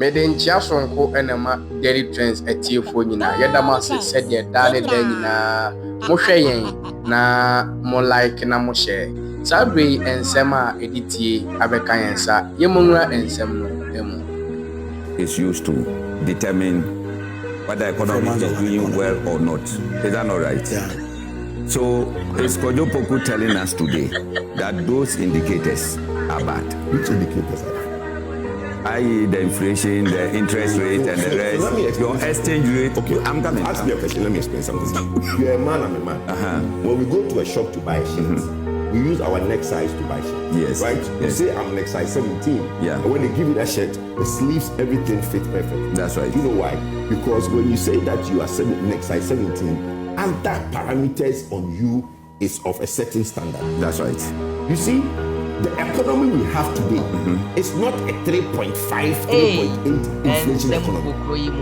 Meden Chiasonko enema daily trends etiefo nyina yedama se sede dale da nyina mo hwe yen na mo like na mo share sabe ensem a editie abeka yensa yemonura ensem no emu is used to determine whether the economy is doing well or not. Is that not right? Yeah. So is Kojo Poku telling us today that those indicators are bad? Which indicators are? I.e. the inflation, the interest rate, and the rest. Let me explain. Your exchange rate. Okay, I'm coming. Ask me a question. Let me explain something. You're a man, I'm a man. When we go to a shop to buy a shirt, we use our neck size to buy shirt. Yes. Right? Yes. You say I'm neck size 17. Yeah. And when they give you that shirt, the sleeves, everything fit perfect. That's right. You know why? Because when you say that you are neck size 17, and that parameters on you is of a certain standard. That's right. You see, the economy we have today is not a 3.5, 3.8 inflation economy.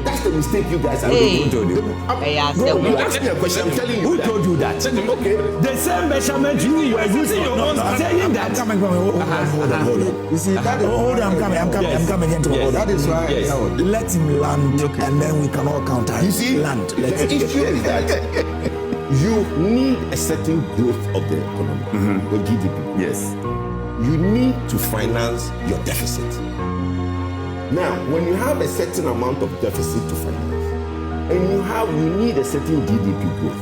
That's the mistake you guys are making. Who told you? You asked me a question, I'm telling you. Who told you that? Okay. The same measurement you were using. Saying that. I'm coming. Hold on. You see, that is, hold on, I'm coming into Yes. that is why let him land, and then we can all counter. You see, land. the issue is that you need a certain growth of the economy, the GDP. Yes. You need to finance your deficit. Now, when you have a certain amount of deficit to finance, and you need a certain GDP growth,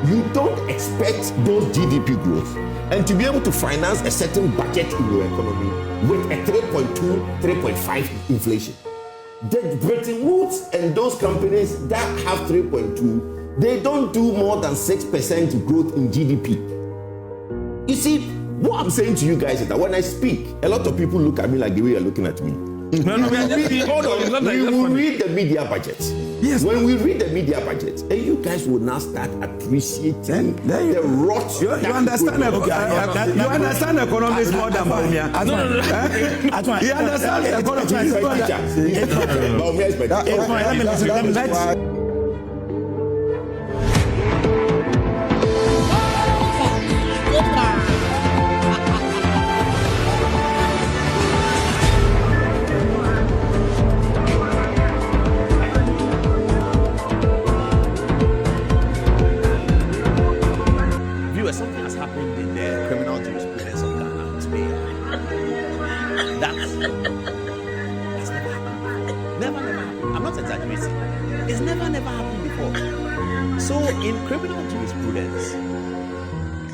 you don't expect those GDP growth and to be able to finance a certain budget in your economy with a 3.2, 3.5 inflation. The Bretton Woods and those companies that have 3.2, they don't do more than 6% growth in GDP. You see, what I'm saying to you guys is that when I speak, a lot of people look at me like the way you're looking at me. Hold on. We will read the media budget. Yes. When we read the media budget, and you guys will now start appreciating the rot. You understand? You understand economics more than Baumia. You understand economics more than Baumia is better. Let me listen. Something has happened in the criminal jurisprudence of Ghana today. That has never happened before. Never happened. I'm not exaggerating. It's never happened before. So in criminal jurisprudence,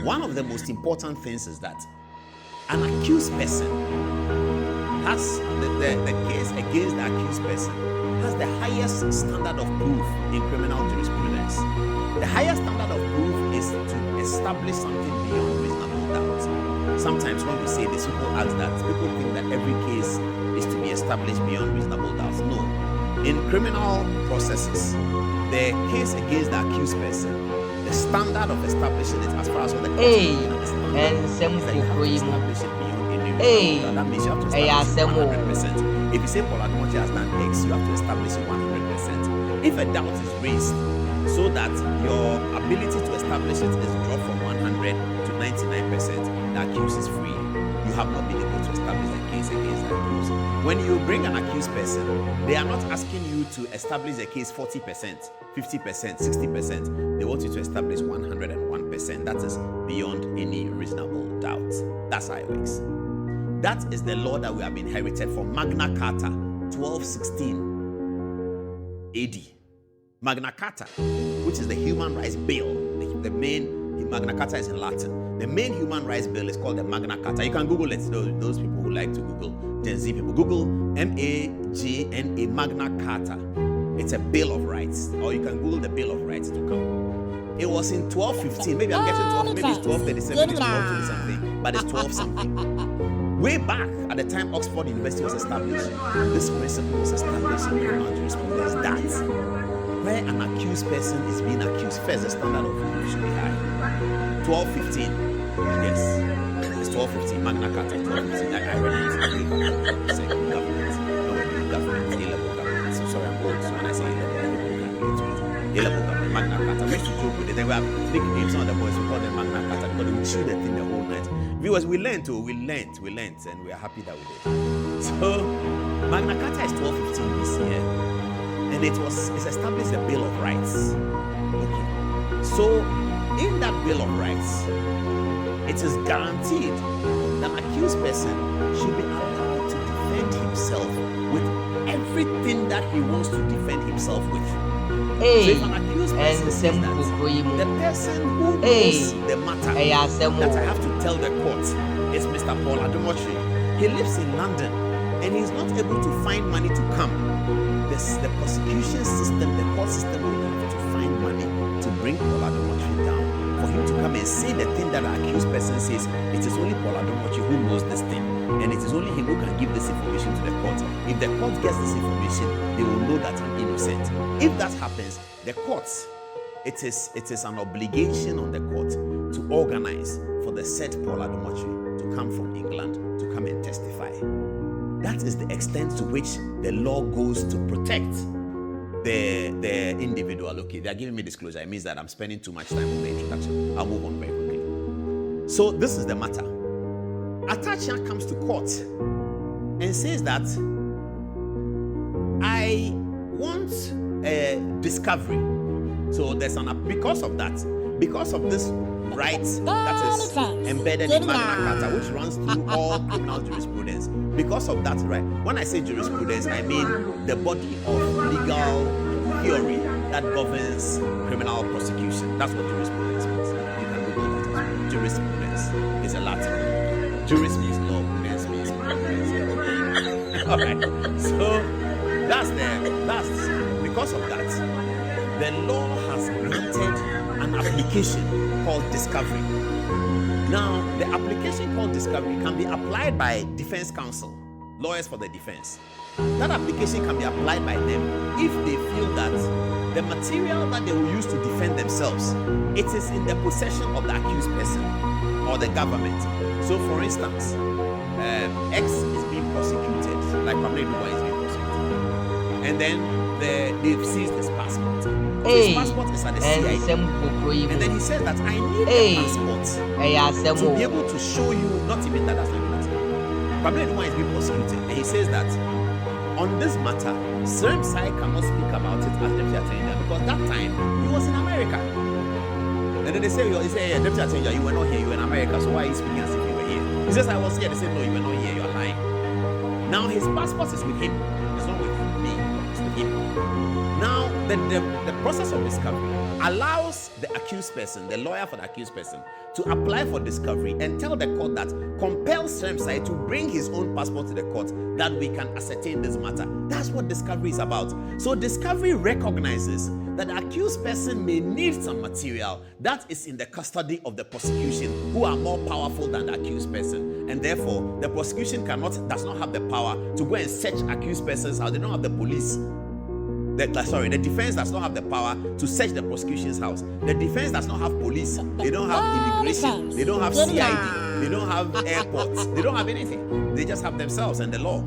one of the most important things is that an accused person has the case against the accused person has the highest standard of proof in criminal jurisprudence. The highest standard of proof is to establish something beyond reasonable doubt. Sometimes when we say this, people ask that, people think that every case is to be established beyond reasonable doubt. No. In criminal processes, the case against the accused person, the standard of establishing it as far as what the court is concerned, that you have to establish it beyond any reasonable doubt. That means you have to establish it 100%. If you say Paul Ademochi has done X, you have to establish it 100%. If a doubt is raised, so that your ability to establish it is dropped from 100 to 99%, the accused is free. You have not been able to establish the case against the accused. When you bring an accused person, they are not asking you to establish a case 40%, 50%, 60%. They want you to establish 101%. That is beyond any reasonable doubt. That's how it works. That is the law that we have inherited from Magna Carta, 1216 AD. Magna Carta, which is the Human Rights Bill, the main Magna Carta is in Latin. The main Human Rights Bill is called the Magna Carta. You can Google it. Those people who like to Google, Gen Z people, Google MAGNA, Magna Carta. It's a Bill of Rights, or you can Google the Bill of Rights to come. It was in 1215. Maybe I'm getting 12. Maybe it's 1237. Maybe it's 1220 something, but it's 12 something. Way back at the time Oxford University was established, this principle was established in criminal jurisprudence that where an accused person is being accused, first the standard of proof should be high. 1215, yes, it's 1215, Magna Carta, 1215. I read it. It's a government, government, A-level government. So sorry, I'm old. So when I say A-level government, Magna Carta. We used to joke with it. They were nicknames. Some of the boys we call them Magna Carta because they would shoot the thing the whole night. Viewers, we learned, and we are happy that we did. So Magna Carta is 1215 BC, and it's established a Bill of Rights. Okay. So in that Bill of Rights, it is guaranteed that an accused person should be allowed to defend himself with everything that he wants to defend himself with. So if an accused person says that the person who knows the matter that I have to tell the court is Mr. Paul Ademochi. He lives in London and he's not able to find money to come. The prosecution system, the court system will have to find money to bring Paul Ademochi down. For him to come and say the thing that the accused person says, it is only Paul Ademochi who knows this thing, and it is only him who can give this information to the court. If the court gets this information, they will know that I'm innocent. If that happens, the courts, it is an obligation on the court to organize for the said Paul Ademochi to come from England to come and testify. That is the extent to which the law goes to protect the individual. Okay, they are giving me disclosure. It means that I'm spending too much time on the introduction. I'll move on very quickly. So this is the matter. Atachia comes to court and says that I want a discovery. So there's because of this right that is embedded in Magna Carta, which runs through all criminal jurisprudence. Because of that right, when I say jurisprudence, I mean the body of legal theory that governs criminal prosecution. That's what jurisprudence means. You can Google that. Jurisprudence is a Latin. Juris means law, prudence means prudence. All right. So that's because of that, the law has granted an application called discovery. Now, the application called discovery can be applied by defense counsel, lawyers for the defense. That application can be applied by them if they feel that the material that they will use to defend themselves, it is in the possession of the accused person or the government. So, for instance, X is being prosecuted, like Pamela Dubois is being prosecuted, and then they've seized his passport. His passport is at the CID. And then he says that I need a passport to be able to show you, not even that, that's not even that. Pamela Dubois is being prosecuted, and he says that on this matter, Serem Sai cannot speak about it as Deputy Attorney General because that time he was in America. And then they say, Deputy Attorney General, you were not here, you were in America, so why are you speaking as if you were here? He says, I was here. They say, no, you were not here, you are lying. Now his passport is with him. It's not with me, it's with him. Now, the process of discovery allows the accused person, the lawyer for the accused person, to apply for discovery and tell the court that compels Serem Sai to bring his own passport to the court that we can ascertain this matter. That's what discovery is about. So discovery recognizes that the accused person may need some material that is in the custody of the prosecution, who are more powerful than the accused person, and therefore the prosecution does not have the power to go and search accused person's house. They don't have the police. The defense does not have the power to search the prosecution's house. The defense does not have police. They don't have immigration. They don't have CID. They don't have airports. They don't have anything. They just have themselves and the law.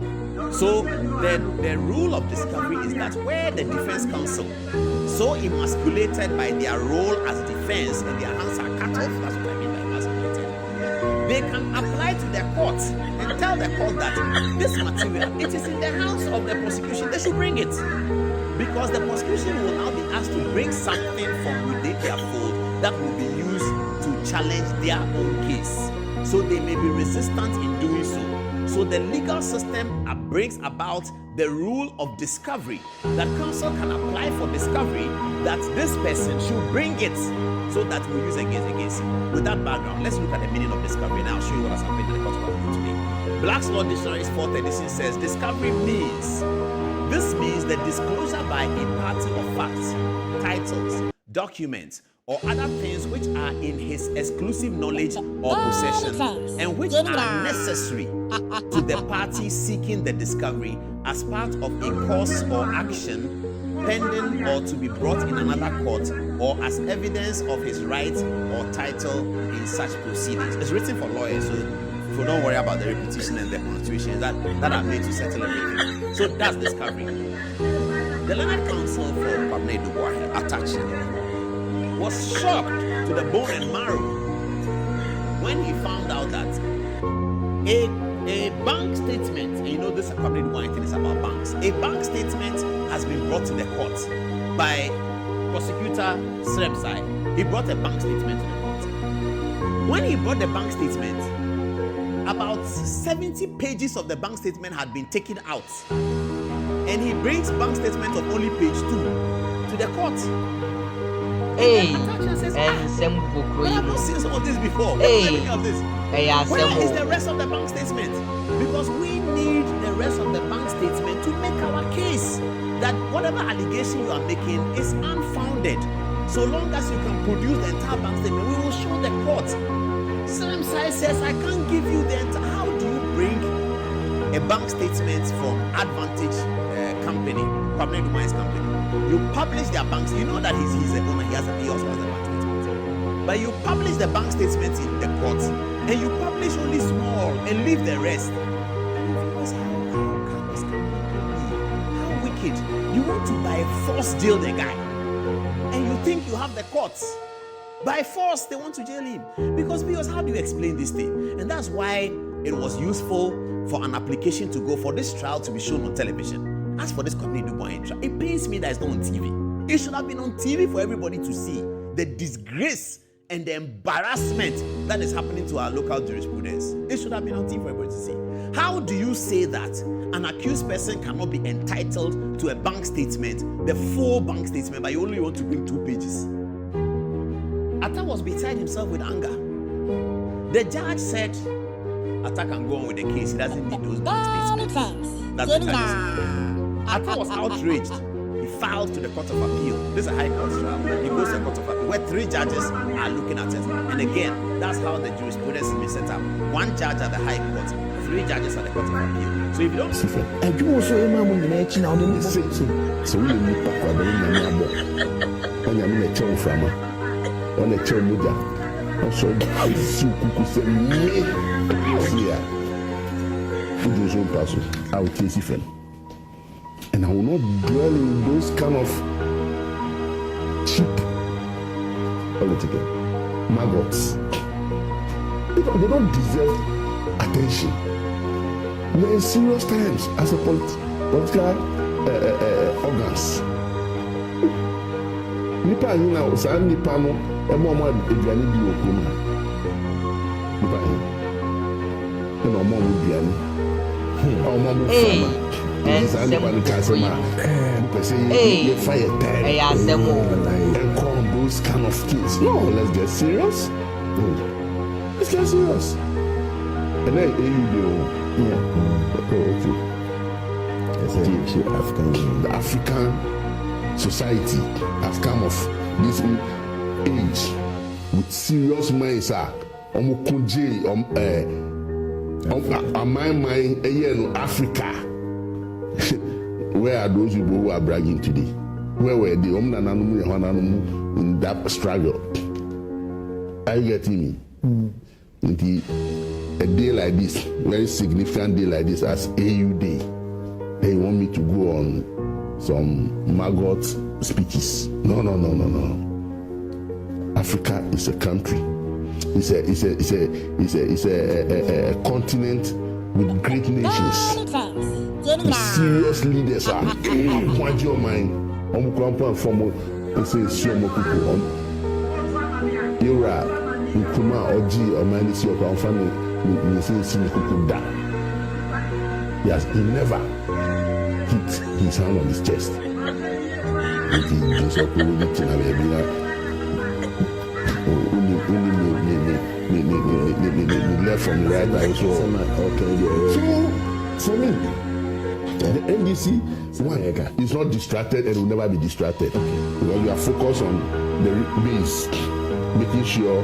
So the rule of discovery is that where the defense counsel, so emasculated by their role as defense and their hands are cut off, that's what I mean by emasculated, they can apply to their court and tell the court that this material, it is in the hands of the prosecution. They should bring it. Because the prosecution will now be asked to bring something from within their fold that will be used to challenge their own case. So they may be resistant in doing so. So the legal system brings about the rule of discovery, that counsel can apply for discovery that this person should bring it so that we'll use against him. With that background, let's look at the meaning of discovery and I'll show you what has happened in the court of law today. Black's Law Dictionary's 4th edition says discovery means the disclosure by a party of facts, titles, documents, or other things which are in his exclusive knowledge or possession and which are necessary to the party seeking the discovery as part of a course or action pending or to be brought in another court or as evidence of his right or title in such proceedings. It's written for lawyers, so don't worry about the repetition and the punctuation that are made to settle everything. So that's discovery. The learned counsel for Pamela Dubois, Atachia, was shocked to the bone and marrow when he found out that a A bank statement, and you know this company one thing is about banks. A bank statement has been brought to the court by prosecutor Cedi. He brought a bank statement to the court. When he brought the bank statement, about 70 pages of the bank statement had been taken out. And he brings bank statement of only page 2 to the court. Hey, says, and some I have not seen some of this before. Hey, Of this. Where is the rest of the bank statement? Because we need the rest of the bank statement to make our case that whatever allegation you are making is unfounded. So long as you can produce the entire bank statement, we will show the court. Some side says, I can't give you the entire. How do you bring a bank statement from Advantage company, Kwame Duma's company? You publish their banks. You know that he's the owner. He also has the bank statement. But you publish the bank statement in the court, and you publish only small and leave the rest. How wicked! You want to by force jail the guy, and you think you have the courts. By force, they want to jail him. Because how do you explain this thing? And that's why it was useful for an application to go for this trial to be shown on television. As for this company Dubois trial, it pains me that it's not on TV. It should have been on TV for everybody to see the disgrace and the embarrassment that is happening to our local jurisprudence. It should have been on TV for everybody to see. How do you say that an accused person cannot be entitled to a bank statement, the full bank statement, but you only want to bring 2 pages? Atta was beside himself with anger. The judge said Atta can go on with the case. He doesn't need those bank statements. That's the judge said. Atta was outraged. He filed to the Court of Appeal. This is a high court trial. He goes to the Court of Appeal where 3 judges are looking at it. And again, that's how the jurisprudence is being set up. 1 judge at the High Court, 3 judges at the Court of Appeal. So if you don't see I do also a man in the now the so we need back for the from on a chair muda. Also, I see Kuku say me here. Who do pass? I will taste it. And I will not dwell in those kind of cheap political maggots. They don't deserve attention. We're in serious times as a political organs. Nipa yi na saa nipa no emo aduane di okuma nipa yi na omo aduane omo fama saa nipa no ka se ma pese you fire time and call those kind of things. No, let's get serious. Let's get serious. And then the African society has come of this age with serious minds. Omukunje Africa. Where are those people who are bragging today? Where were they? In that struggle. Are you getting me? A day like this, very significant day like this, as AU Day, they want me to go on some maggot speeches. No. Africa is a country. It's a continent with great nations. With serious leaders are. What's your mind? Yes, he never hit his hand on his chest. Left from the right eye. So for me, the NDC is not distracted and will never be distracted. Because we are focused on the base, making sure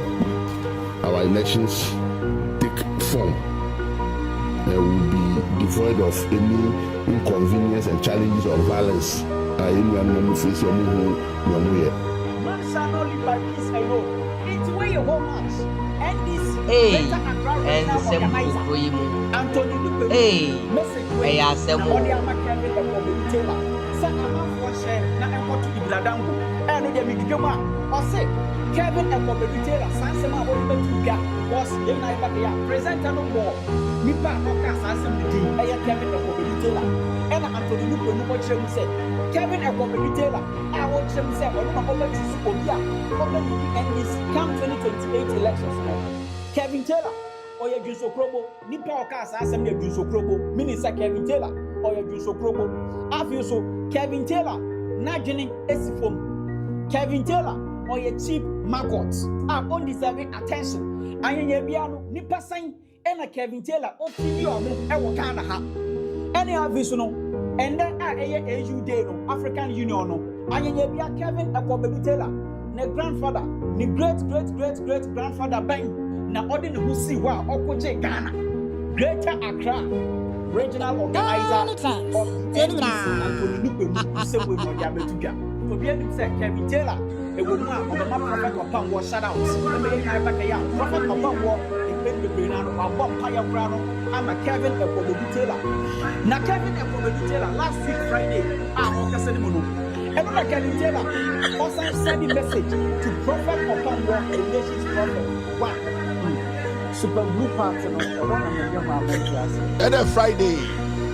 our elections take form and will be devoid of any inconvenience and challenges or violence. Man shall not live by peace alone. It's where your home march. NDC, and some Anthony Lupe, message way, and what they are making the Taylor. Send a man for share, not a what to be Bladango, and the Midgama, or say, Kevin and Bobby Taylor, Sansama, Oliver Tuga, was yɛn na yɛba ya presenter no more nipa ɔka asasem ne din ɛyɛ Kevin Ekobedi Taylor ɛna Anthony Nupo no kyerɛ mu sɛ Kevin Ekobedi Taylor a wɔkyerɛ mu sɛ ɔno na ɔbɛtu so obi a ɔbɛyi NDC come 2028 elections no Kevin Taylor ɔyɛ Dwunsokrobo nipa ɔka asasem ne Dwunsokrobo meaning sɛ Kevin Taylor ɔyɛ Dwunsokrobo afei so Kevin Taylor n'adwene esi fam Kevin Taylor ɔyɛ cheap maggot a undeserving attention anyanya bia no nipa san ɛna Kevin Taylor ofidi ɔmo ɛwɔ Ghana ha ɛne afei no ɛnɛ a ɛyɛ AU Day no African Union no anyanya bia Kevin Ekobedi Taylor ne grandfather ne great grandfather bɛn na ɔde ne ho si hɔ a ɔkɔgye Ghana Greater Accra regional organizer of NDC Anthony Nupo sɛ wɔ mu ɔde abɛtudwa obi anim sɛ Kevin Taylor ewo mu a ɔbɛma prophet Opamwo shout out ɛmɛ yɛ kan bɛka ya prophet Opamwo ɛpɛ bebree na no wabɔ mpayɛ kora no ama Kevin Ekobedi Taylor na Kevin Ekobedi Taylor last week Friday a ɔkasa ne mu no ɛno na Kevin Taylor ɔsan send a message to prophet Opamwo a nation's prophet one super blue party no ɛwɔ na mɛyɛ hɔ abɛntiase ɛnɛ Friday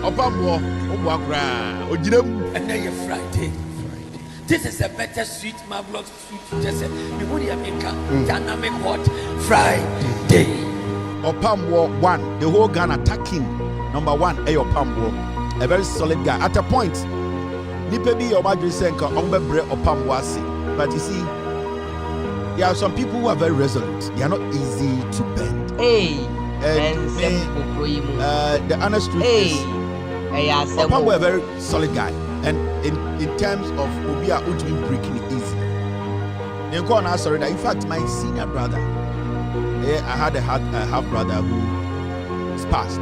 Opamwo ɔbɔ akora ogyina mu ɛnɛ yɛ Friday. This is a better sweet, marvelous sweet. Just a dynamic hot Friday. Opamwo 1, the whole Ghana attacking. Number 1, Opamwo, a very solid guy. At a point, nipa bi your madri senka ombebre Opamwo ase. But you see, there are some people who are very resolute. They are not easy to bend. The honest truth is, Opamwo a very solid guy. And in terms of Obia Ujmin breaking it easy. In fact, my senior brother, I had a half brother who is passed.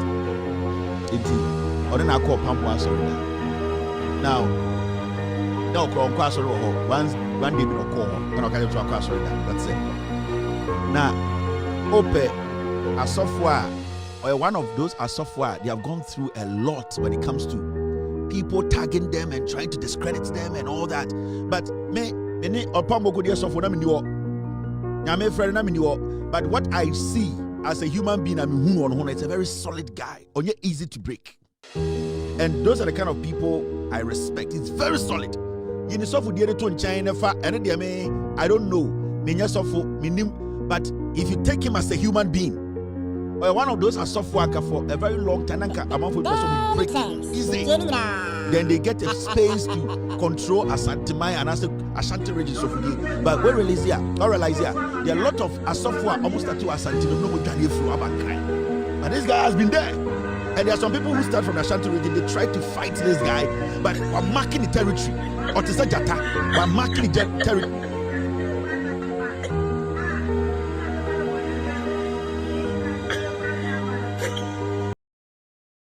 Now, one day we don't call that's it. Now, Ope, a software, or one of those are software, they have gone through a lot when it comes to people tagging them and trying to discredit them and all that. But but what I see as a human being, it's a very solid guy. Easy to break. And those are the kind of people I respect. It's very solid. I don't know. But if you take him as a human being, one of those are software for a very long time. Easy. Then they get a space to control Ashanti and Ashanti regions of the. But we realize here, there are a lot of software almost at Ashanti. But this guy has been there. And there are some people who start from the Ashanti region, they try to fight this guy, but we're marking the territory. Or to say Jata, we're marking the territory.